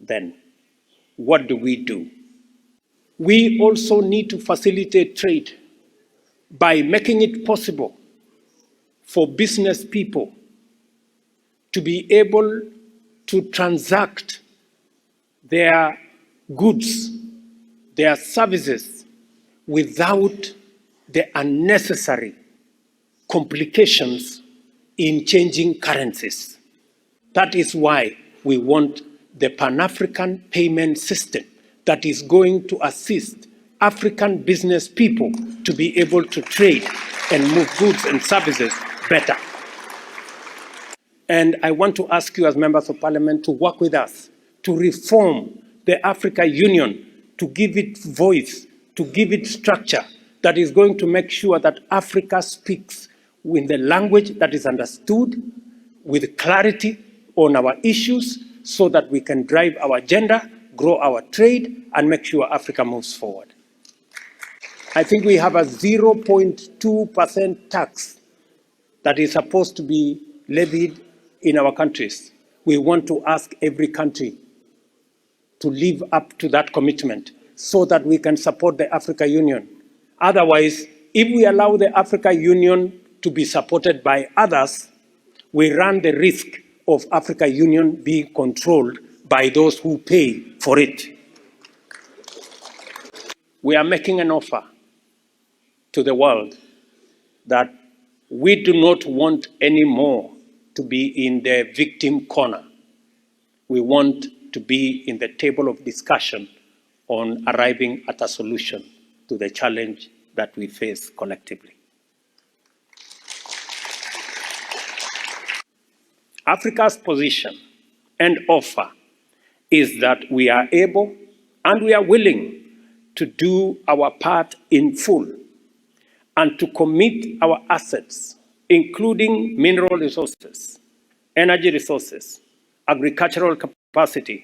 then what do? We also need to facilitate trade by making it possible for business people to be able to transact their goods, their services, without the unnecessary complications in changing currencies. That is why we want the Pan-African payment system that is going to assist African business people to be able to trade and move goods and services better. And I want to ask you as members of parliament to work with us to reform the African Union, to give it voice, to give it structure that is going to make sure that Africa speaks in the language that is understood, with clarity on our issues, so that we can drive our agenda, grow our trade, and make sure Africa moves forward. I think we have a 0.2% tax that is supposed to be levied in our countries. We want to ask every country to live up to that commitment so that we can support the African Union. Otherwise, if we allow the African Union to be supported by others, we run the risk of African Union being controlled by those who pay for it. We are making an offer to the world that we do not want any more to be in the victim corner. We want to be in the table of discussion on arriving at a solution to the challenge that we face collectively. Africa's position and offer is that we are able and we are willing to do our part in full and to commit our assets, including mineral resources, energy resources, agricultural capacity,